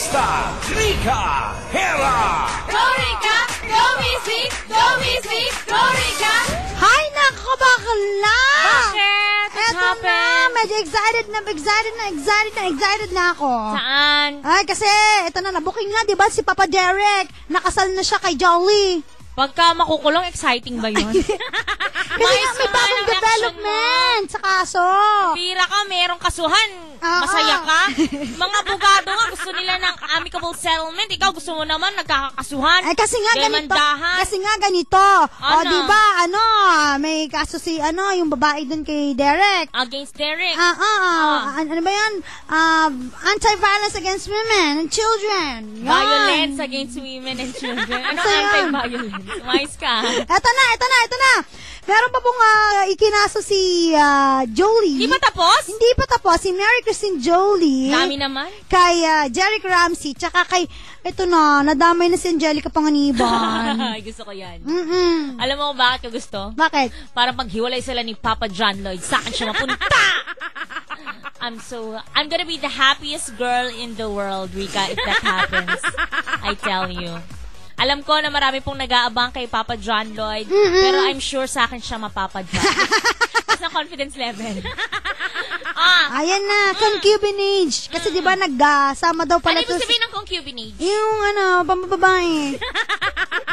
Artista Rica Hera. Go Rica! Go Missy! Go Missy! Go Rica! Hay, nako, bakla! Bakit? What's Eto na, happened? medyo excited na ako. Saan? Ay, kasi, ito na, nabuking na, di ba, si Papa Derek. Nakasal na siya kay Jolly. Pagka makukulong, exciting ba yun? Kasi nga, may bagong development sa kaso. Pira ka, merong kasuhan. Masaya ka. Mga abogado nga, gusto nila ng amicable settlement. Ikaw, gusto mo naman, nagkakasuhan. Ay, kasi nga ganito. Demandahan. Kasi nga ganito. O, Ano? di ba, may kaso si, yung babae dun kay Derek. Against Derek. Ano ba yan? Anti-violence against women and children. Yan. Violence against women and children. Ano Kasi yan. anti-violence? Mais ka. Eto na. Meron pa pong ikinaso si Jolie. Di ba tapos? Hindi pa tapos. Si Mary Christine Jolie. Dami naman. Kay Jeric Ramsey. Tsaka kay, nadamay na si Angelica Panganiban. Gusto ko yan. Mm-mm. Alam mo kung bakit ko gusto? Bakit? Para paghiwalay sila ni Papa John Lloyd, sa akin siya mapunta! I'm gonna be the happiest girl in the world, Rika, if that happens. I tell you. Alam ko na marami pong nag-aabang kay Papa John Lloyd, pero I'm sure sa akin siya mapapadyan. Kasi ang confidence level. Ayan na, concubinage. Kasi di ba nagsama daw pala Ano ibig sabihin ng concubinage? Yung pambababae.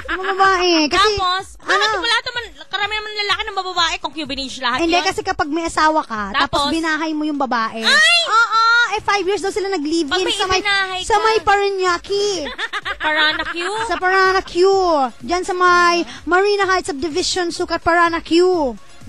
Pambababae. Kasi, Tapos, lahat naman, karami naman lalaki ng bababae, concubinage lahat hindi, yun. kasi kapag may asawa ka, tapos binahay mo yung babae. Ay! Oo, 5 years daw sila nag-live-in Pag may ibinahay sa ka. may Paranaque. Paranak you? Sa Paranaque. Diyan sa may Marina Heights Subdivision, Sukat, Paranaque.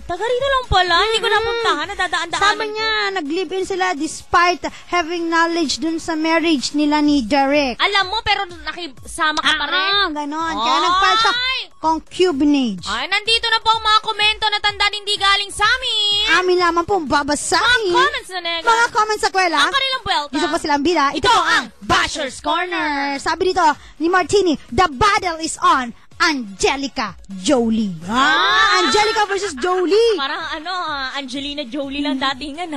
Taga rito lang pala, hindi ko napuntahan, nadadaan-daanan. Sabi niya, nag-live-in sila despite having knowledge dun sa marriage nila ni Derek. Alam mo, pero nakisama ka pa rin. Ganon. Kaya nagpile siya concubinage. Ay, nandito na po ang mga komento na tandaan hindi galing sa amin. Amin lamang po babasahin. Mga comments na nega. Mga comments sa kwela. Ang kanilang buwelta. Gusto po silang bila. Ito po ang Basher's Corner. Sabi dito ni Martini, the battle is on. Angelica Jolie. Angelica versus Jolie. Parang Angelina Jolie lang datingan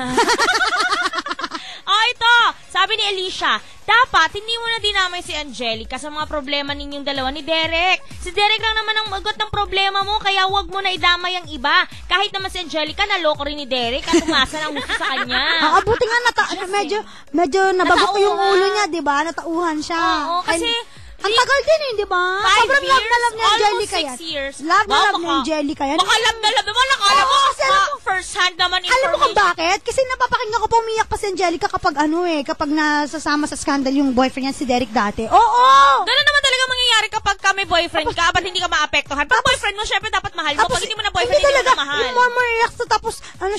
ito. Sabi ni Alicia, dapat hindi mo na dinamay si Angelica sa mga problema ninyong dalawa ni Derek. Si Derek lang naman ang magot ng problema mo, kaya wag mo na idamay ang iba. Kahit naman si Angelica, naloko rin ni Derek at umasa ng gusto sa kanya. Buti nga medyo nabagok yung ulo niya, di ba? Natauhan siya. Oo, kasi ang tagal din di ba? 5 Sobrang love na love ni years, Angelica almost yan. 6 years. Love na love ni Angelica yan. Baka love na love mo. Nakala mo, kasi alam mo, first hand naman Alam mo information. kung bakit? Kasi napapakinggan ko pumiyak pa si Angelica kapag nasasama sa scandal yung boyfriend niya si Derek dati. Oo! Ganun naman talaga mangyayari kapag may boyfriend ka, ba't hindi ka maapektuhan? Pag boyfriend mo, syempre dapat mahal mo. Pag hindi mo na boyfriend, hindi mo na mahal. Yung more reacts tapos, sabi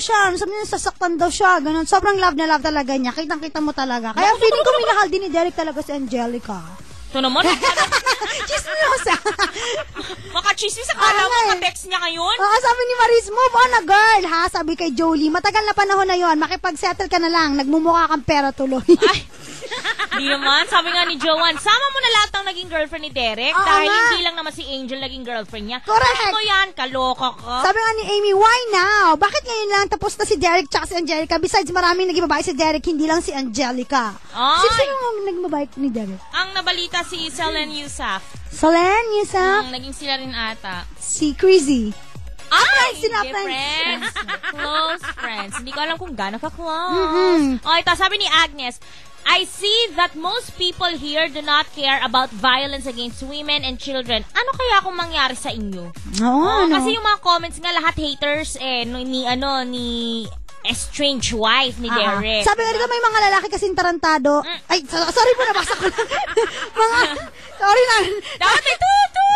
niya, sasaktan daw siya, ganun. Sobrang love na love talaga niya. Kitang-kita mo talaga. Kaya feeling ko minahal din ni Derek talaga si Angelica. Ito naman. Chismosa. Makachismis, akala mo ka-text niya ngayon? Oo, sabi ni Maris, move on na girl, ha? Sabi kay Jolie, matagal na panahon na yon, makipag-settle ka na lang, nagmumukha kang pera tuloy. Ay, di naman. Sabi nga ni Joanne, sama mo na lahat ng naging girlfriend ni Derek dahil hindi lang naman si Angel naging girlfriend niya. Correct. Ano yan? Kaloka ka. Sabi nga ni Amy, why now? Bakit ngayon lang tapos na si Derek tsaka si Angelica? Besides, maraming naging babae si Derek, hindi lang si Angelica. Ay. Sino yung naging babae ni Derek? Ang nabalita si Selen Yusaf. Solen, Yusaf, Naging sila rin ata. si Crazy. Ay! sila Hindi, friends. Close friends. Hindi ko alam kung gaano ka-close. Mm-mm. O, ito, sabi ni Agnes, I see that most people here do not care about violence against women and children. Ano kaya kung mangyari sa inyo? Oo, Kasi yung mga comments nga, lahat haters ni estranged wife ni Derek. Sabi nga dito, may mga lalaki kasing tarantado. Ay, sorry po, nabasa ko lang. Sorry na. Dapat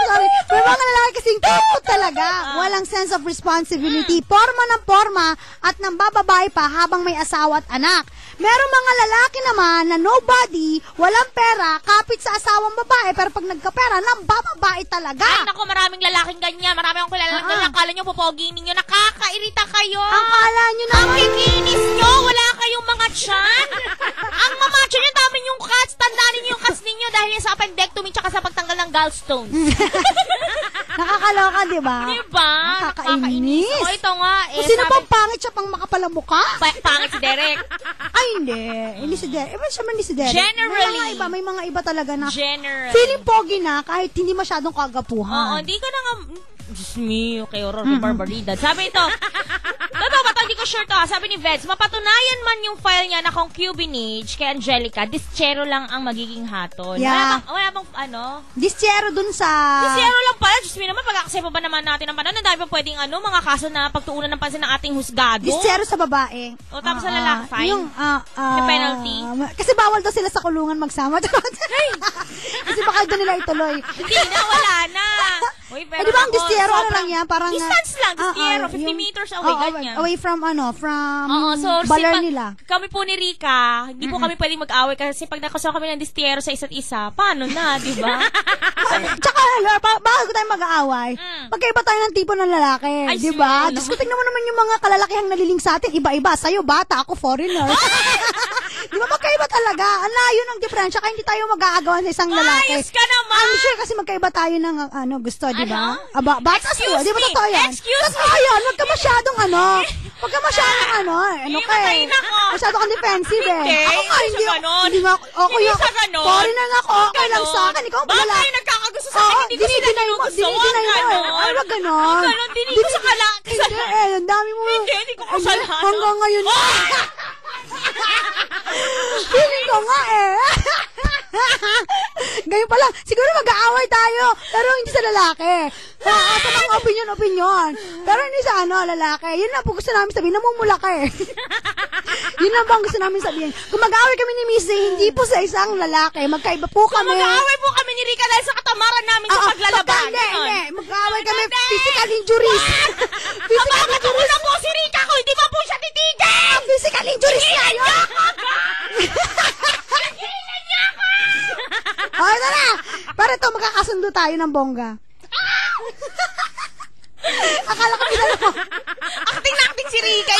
Sorry. May mga lalaki kasing talaga. Walang sense of responsibility. Porma ng porma at nang bababae pa habang may asawa at anak. Merong mga lalaki naman na nobody, walang pera, kapit sa asawang babae, pero pag nagkapera, nang bababae talaga. Ay, naku, maraming lalaking ganyan. Marami akong kilala ng ganyan. Akala nyo, popogi ninyo. Nakakairita kayo. Akala nyo Ang naman. kikinis nyo. Wala kayong mga tiyan. Ang mamacho nyo, dami yung cuts. Tandaan ninyo yung cuts ninyo dahil sa appendectomy tsaka sa pagtanggal ng gallstones. Nakakaloka, di ba? Diba? Nakakainis. O ito nga, Kung sino pang pangit siya pang makapalang mukha? pangit si Derek. Ay, hindi. Hindi si Derek. Iba siya man ni si Derek. Generally. May mga iba talaga na General. feeling pogi na kahit hindi masyadong Oo, kagapuhan. hindi ko na nga... Diyos me, okay, horror, barbaridad. Sabi ito, totoo ba ito? Hindi ko sure to. Sabi ni Veds, mapatunayan man yung file niya na concubinage kay Angelica, dischero lang ang magiging hatol. Yeah. Wala bang Distiero dun sa... Dischero lang pala. Diyos me naman, pag-aksaya pa ba naman natin ang panon? Ang dami pa pwedeng mga kaso na pagtuunan ng pansin ng ating husgado. Distiero sa babae. O, tapos sa lalaki, fine? Yung, The penalty? Kasi bawal daw sila sa kulungan magsama. Kasi baka doon nila ituloy. Hindi na, wala na. Uy, pero Di ba ang ako, distiero, ano sobrang- lang yan? Parang, distance lang, distiero. 50 yung- meters away, ganyan. Away from, Oo, so baler si nila. kami po ni Rika, hindi po kami pwedeng mag-away kasi pag nakasama kami ng distiero sa isa't isa, paano na, di ba? Tsaka, bago tayo mag-aaway, magkaiba tayo ng tipo ng lalaki. Ay, Di ba? sino? Diyos ko, tingnan mo naman yung mga kalalakihang naliling sa atin. Iba-iba. Sa'yo, bata. Ako, foreigner. Di ba? Magkaiba talaga. Ang layo ng diferensya. Kaya hindi tayo mag-aagawan sa isang lalaki. Ayos ka naman! I'm sure kasi magkaiba tayo ng gusto, di ba? Bata Excuse sa'yo. Di ba me. totoo yan? Excuse Tapos ngayon, wag ka masyadong wag ka masyadong ka eh. Imatay na ko. Masyado kang defensive eh. Hindi, Ako nga, hindi sa ganon. Hindi nga, Hindi sa ganon. Foreigner na ako, okay lang sa akin. Ikaw Bakit pala. tayo nagkakagusto sa akin? Hindi ko sila ginugusto. Dinidinay mo eh. Ay, wag ganon. Ganon, hindi ko sa Hindi eh, ang dami mo. Hindi ko kasalanan. Hanggang ngayon. Feeling ko nga eh. Ganyan pala. Siguro mag-aaway tayo, pero hindi sa lalaki. Sa mga opinion. Pero hindi sa lalaki. Yun lang po gusto namin sabihin. Namumula ka eh. Yun lang po ang gusto namin sabihin. Kung mag-aaway kami ni Missy, hindi po sa isang lalaki. Magkaiba po kami. Mag-aaway po kami ni Rika dahil sa katamaran namin sa paglalaban. Hindi. Mag-aaway kami physical injuries. Physical Bakit ako na po si Rika ko? Hindi ba po siya titigil? Physical injuries na yun. Okay, tara. Para ito, magkakasundo tayo ng bongga. Akala ko pinala mo. Acting na acting si Rika.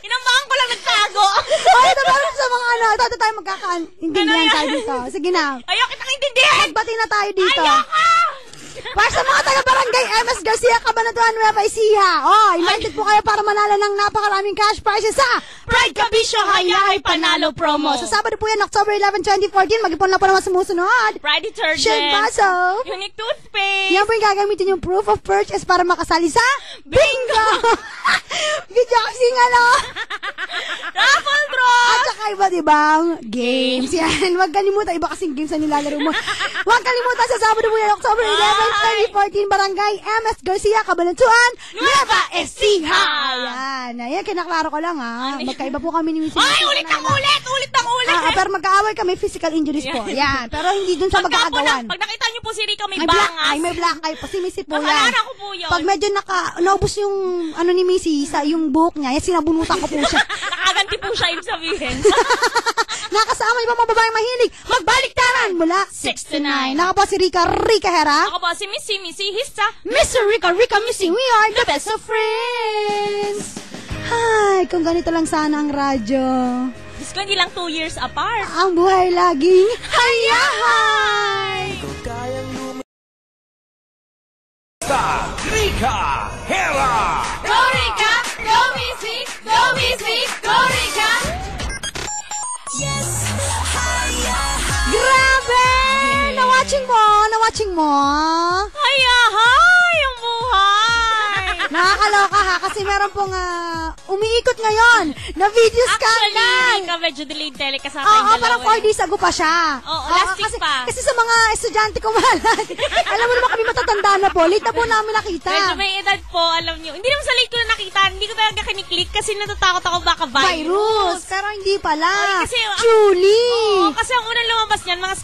Inambaan ko lang nagtago. Okay, ito para sa mga ito tayo magkakaintindihan tayo dito. Sige na. Ayaw kitang intindihan. Magbati na tayo dito. Ayoko! Para sa mga taga-barangay MS Garcia, Cabanatuan, Nueva Ecija. Invited po kayo para manalo ng napakaraming cash prizes sa Pride Kabisyo Hayahay Panalo Promo. Sa Sabado po yan, October 11, 2014. Mag-ipon na po naman sumusunod. Pride Detergent. Shane Baso. Unique Toothpaste. Yan po yung gagamitin yung proof of purchase para makasali sa Bingo! Video kasi nga Raffle draw! At saka iba, dibang games. Yan. Huwag kalimutan. Iba kasing games na nilalaro mo. Huwag kalimutan sa Sabado po yan, October 11, 2014, Barangay MS Garcia, Cabanatuan, Nueva Ecija. Ayan, kinaklaro ko lang Magkaiba po kami ni Missy. Ay, ulit ng ulit! Pero magkaaway kami, physical injuries po. Yan. Pero hindi dun sa mag-aagawan. Pag nakita niyo po si Rika may Black bangas. eye, may black eye po. Si Missy po yan. Nakalala ko po yun. Pag medyo naubos yung ni Missy, yung buhok niya, yan sinabunutan ko po siya. Nakaganti po siya ibig sabihin. Nakasama yung mga babaeng mahilig. Magbaliktaran mula 6 to 9. Naka po si Rika Hera. Ako po si Missy Hissa. Mr. Rika Missy, we are the best of friends. Hi, kung ganito lang sana ang radyo. Diyos ko, hindi lang 2 years apart. Ang buhay laging hayahay! Rika Hera! Go Rika! Go Missy! Go Missy! Go Rika! Grabe! Na-watching mo? Hayahay! Ang buhay! Nakakaloka kasi meron pong umiikot ngayon na video Actually, scandal. Rika, medyo delayed telecast sa Oo, aking parang 4 days ago pa siya. Oo, last week kasi, pa. Kasi sa mga estudyante ko mahalat, alam mo naman kami matatanda na po, late na po namin nakita. Medyo may edad po, alam niyo. Hindi naman sa late ko na nakita, hindi ko talaga kiniklik kasi natatakot ako baka virus. Pero hindi pala. Ay, kasi, Julie. Oo, kasi ang unang lumabas niyan, mga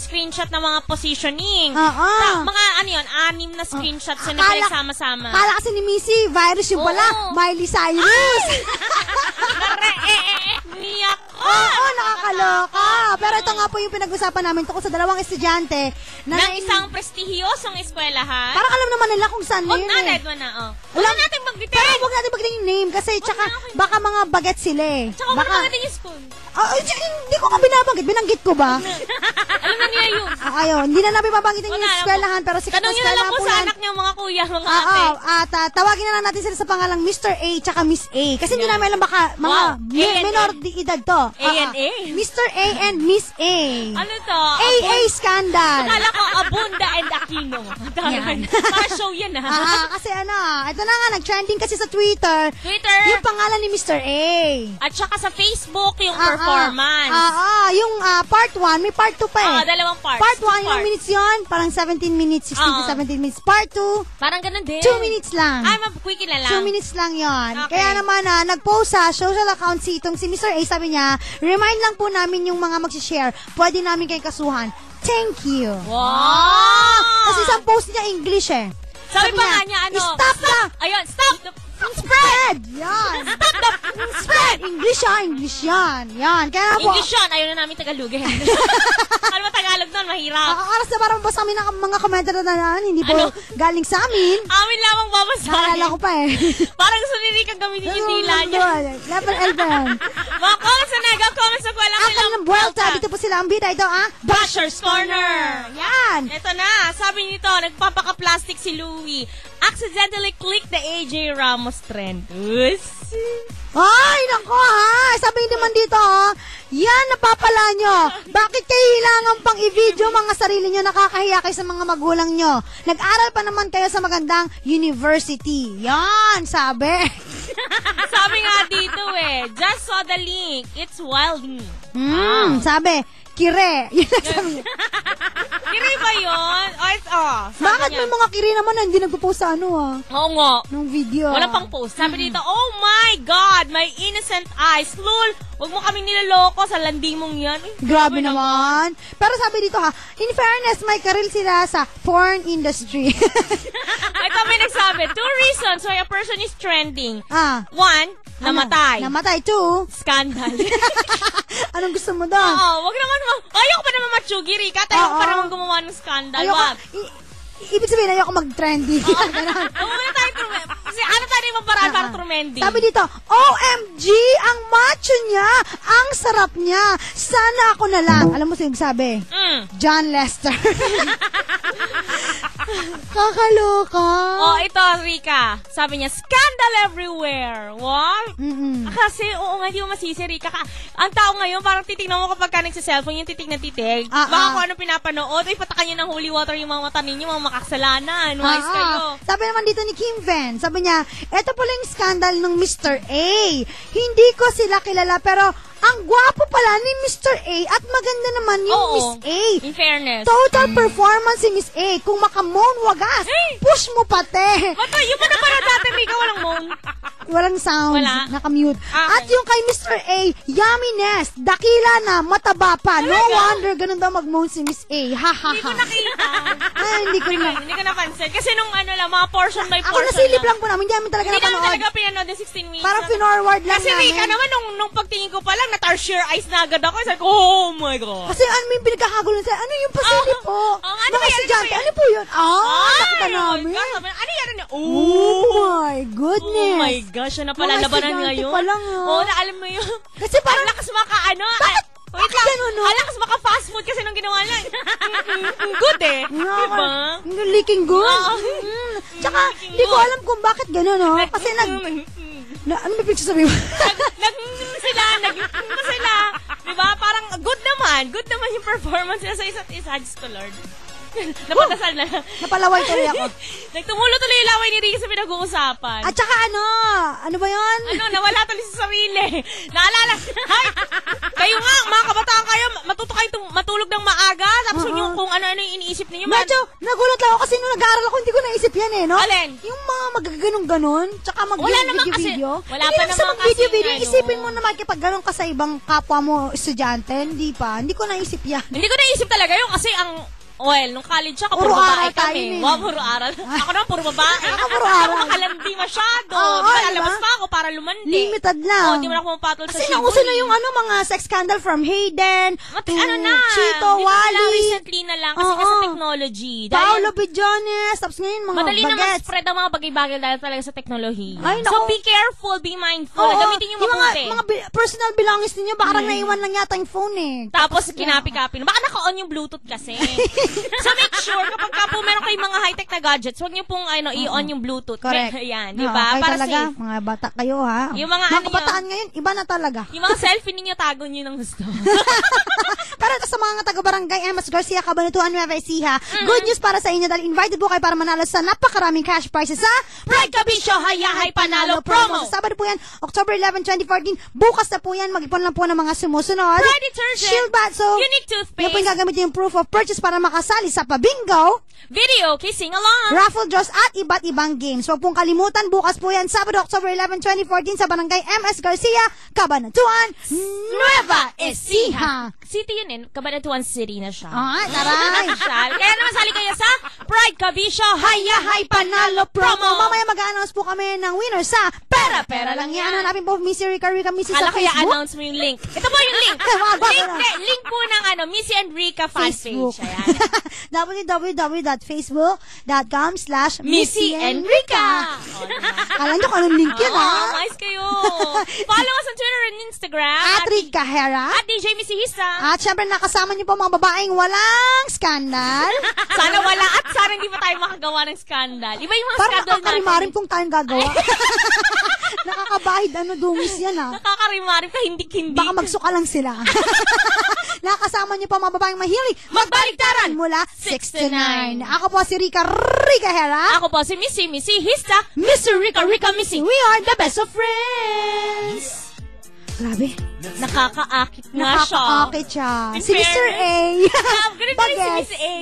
screenshot ng mga positioning. Oo. Mga 6 na screenshots na Akala- pinagsama-sama. Kala kasi ni Missy, virus yung pala. Oo. Miley Cyrus. Niyak ko. Oo, nakakaloka. Pero ito nga po yung pinag-usapan namin tungkol sa dalawang estudyante Ng isang prestihiyosong eskwelahan. Parang alam naman nila kung saan Huwag yun na, eh. Red na, oh. Huwag na natin mag-detail. Pero huwag natin magdating yung name kasi tsaka baka mga baget sila eh. Tsaka huwag na natin yung school. Hindi ko nga binabanggit. Binanggit ko ba? Alam na niyo yun. Ayun, hindi na namin babanggitin yung Wala na po. eskwelahan, pero sikat na Tanong nyo na lang eskwelahan po po sa yan. anak niyo, mga kuya, mga ate. Oo, at tawagin na lang natin sila sa pangalang Mr. A tsaka Miss A. Kasi hindi Yan. namin alam baka mga Wow. A&A. minor di edad to. A&A? Mr. A and Miss A. Ano to? AA scandal. Akala ko Abunda and Aquino. Yan. Para show yan ha. Kasi ito na nga, nag-trending kasi sa Twitter. Twitter. Yung pangalan ni Mr. A. At saka sa Facebook, yung performance. Yung part 1, may part 2 pa eh. Dalawang parts. Part 1, Two ilang minutes yun? Parang 17 minutes, 16 to 17 minutes. Part 2, Parang ganun din. 2 minutes lang. Ay, quickie na lang. 2 minutes lang yon. Okay. Kaya naman nag-post sa social account si Mr. A, sabi niya, remind lang po namin yung mga mag-share, pwede namin kayo kasuhan. Thank you. Wow! Kasi isang post niya English eh. Sabi pa nga niya, ano? Stop na! Ayun, stop! Spread! Yan! Stop the spread! English yan. Yan. Kaya po, English yun. Ayaw na namin Tagalogin. Ano ba Tagalog doon? Mahirap. oras na para mabasa kami ng mga komentar na hindi po Ano? galing sa amin. Amin lamang babasahin. Naalala ko pa eh. Parang gusto ni Rika gamitin yung dila niya. Level L pa yan. Mga comments na nega, comments na kuwalang Ang kanilang buwelta, dito po sila ang bida. Ito Basher's Corner. Yan. Ito na, sabi nito, nagpapaka-plastic si Louie. Accidentally click the AJ Ramos trend. Ay, nako ha. Sabi naman dito, yan, napapala nyo. Bakit kayo hilangan pang i-video mga sarili nyo, nakakahiya kayo sa mga magulang nyo? Nag-aral pa naman kayo sa magandang university. Yan, sabi. Sabi nga dito just saw the link. It's wilding. Sabi, kire. Yun ang sabi niya. Kiri ba yun? Sabi Bakit niya. may mga kire naman na hindi nagpo-post sa Oo nga. ng video? Wala pang post. Sabi dito, oh my God, my innocent eyes. Lul, wag mo kami nilaloko sa landing mong yan. Ay, Grabe naman. Pero sabi dito in fairness, may karil sila sa porn industry. Ito may nagsabi, 2 reasons why a person is trending. 1, namatay. Namatay, 2. Scandal. Anong gusto mo doon? Oo, wag naman ayoko pa naman matsugi, Rika. Ayoko pa naman gumawa ng scandal. Wag. Ibig sabihin, ayoko mag-trendy. Ganon. Huwag na tayo kasi ano tayo yung paraan para trumending? Sabi dito, OMG, ang macho niya, ang sarap niya, sana ako na lang. Alam mo sino sabi? John Lester. Kakaloka. Ito, Rika. Sabi niya, scandal everywhere. What? Kasi, oo nga, di mo masisi, Rika. Ang tao ngayon, parang titignan mo kapag ka nagsa-cellphone, yung titig na titig. Baka kung ano pinapanood, ay patakan nyo ng holy water yung mga mata ninyo, mga makasalanan. Wise kayo. Sabi naman dito ni Kim Ven, sabi niya, eto pala yung scandal ng Mr. A. Hindi ko sila kilala, pero ang gwapo pala ni Mr. A at maganda naman yung Miss A. In fairness. Total performance si Miss A. Kung makamoan wagas, push mo pate. Ba't yung pa na parang dati, Rika, walang moan? Walang sound. Wala. Nakamute. Okay. At yung kay Mr. A, yumminess, dakila na, mataba pa. No wonder, ganun daw mag-moan si Miss A. Ha, ha, Hindi ko ha. nakita. Ay, hindi ko na. Hindi ko napansin. Kasi nung mga portion by Ako portion nasilip lang po namin. Hindi namin talaga Hindi naman napanood. talaga pinanood yung 16 minutes. Parang pinorward lang Kasi namin. Rika naman, nung pagtingin ko pa lang, na-tarsier eyes na agad ako. Sabi ko, oh my God. Kasi ano yung pinagkakagulan sa, ano yung pasilip po? ano Mga ba yan? estudyante, ano po yun? Nakita namin. Ano yan? Oh my goodness. Oh my gosh, yun na pala Mga labanan estudyante ngayon. pa lang, ah. Oo, na alam mo yun. Kasi parang, Ang lakas Bakit? Wait lang. Ganun, no? Ang lakas maka-fast food kasi nung ginawa niya. Good eh. Diba? leaking good. Oo. Tsaka, hindi ko alam kung bakit gano'n, no? Kasi ano ba pinagsasabi mo? sila. Diba? Parang good naman yung performance nila sa isa't isa. Diyos ko, Lord. Napatasal na. Napalaway tuloy ako. Nagtumulo tuloy yung laway ni Ricky sa pinag-uusapan. At saka ano ba yun? Nawala tuloy sa sarili. Naalala. Hay! Kayo nga, mga kabataan kayo, matuto kayo matulog ng maaga. Tapos yung kung ano-ano yung iniisip ninyo. Medyo nagulat lang ako kasi nung nag-aaral ako, hindi ko naisip yan eh, no? Alin? Yung mga magaganong-ganon, tsaka Wala naman kasi. video-video. Wala Hindi pa lang sa naman mag-video-video, kasi, isipin mo na makikipag-ganon ka sa ibang kapwa mo estudyante, hindi pa. Hindi ko naisip yan. Hindi ko naisip talaga yun kasi Well, nung college ako, Puro puro babae aral tayo kami. eh. Wow, puro aral. Ako naman, puro babae. Ako puro aral. Makalandi masyado. Oo, Di ba, diba? lalabas pa ako para lumandi. Limited lang. Oh, di mo na ako mapatol sa Kasi Shibuli. nauso na yung mga sex scandal from Hayden, to Ano na? Chito, Di ba lang, Wally, recently na lang. Kasi Oo. nga sa technology. Paolo Bidjones, tapos ngayon mga Madali na bagets. mag-spread ang mga bagay-bagay dahil talaga sa technology. Ay, So, naku. be careful, be mindful. Oo, Gamitin yung mabuti. mga personal belongings ninyo, baka naiwan lang yata yung phone eh. Tapos, kinapi-kapi. Baka naka-on yung Bluetooth kasi. So, make sure, kapag ka po meron kayong mga high-tech na gadgets, huwag niyo pong i-on yung Bluetooth. Correct. Yan, di ba? Okay Para talaga, safe. mga bata kayo ha. Yung mga ano kabataan ngayon, iba na talaga. Yung mga selfie ninyo, tago niyo ng gusto. Para sa mga taga-barangay MS Garcia, Cabanatuan, Nueva Ecija, good news para sa inyo dahil invited po kayo para manalo sa napakaraming cash prizes sa Pride Kabisyo Hayahay Panalo Promo! Sa Sabado po yan, October 11, 2014. Bukas na po yan, mag-ipon lang po ng mga sumusunod. Pride Detergent, Shield Bat Soap. Unique Toothpaste, Yan po yung gagamitin yung proof of purchase para makasali sa pabingo, Video Kissing Along, raffle draws at iba't ibang games. Huwag pong kalimutan, bukas po yan, Sabado, October 11, 2014 sa Barangay MS Garcia, Cabanatuan, Nueva Ecija. City yun eh. Cabanatuan City na siya. Ah, taray. Kaya naman sali kayo sa Pride Kabisyo Hayahay Panalo Promo! Mamaya mag-announce po kami ng winner sa Pera Lang Yan. Hanapin po Missy Rica Missy sa Kala kaya Facebook. announce mo yung link. Ito po yung link. link po ng Missy and Rika fan Facebook. page. Ayan. www.facebook.com/Missy and Rica. Kala nyo kung anong link yun, ha? Nice kayo. Follow us on Twitter and Instagram. At Rica Hera. At DJ Missy Hisa. At syempre nakasama niyo po mga babaeng walang skandal. Sana wala at sana hindi pa tayo makagawa ng scandal. Iba yung mga Parang scandal natin. nakakarimarim kung tayong gagawa. Nakakabahid dungis yan, ha? Nakakarimarim ka hindi. Baka magsuka lang sila. Nakasama niyo po mga babaeng mahilig magbaliktaran mula 6 to 9. Ako po si Rica Hera. Ako po si Missy Hisa. Mr. Rica Missy. We are the best of friends. Grabe. Nakakaakit nga siya. Nakakaakit siya. In Si Mr. A. Ganun din si Miss A.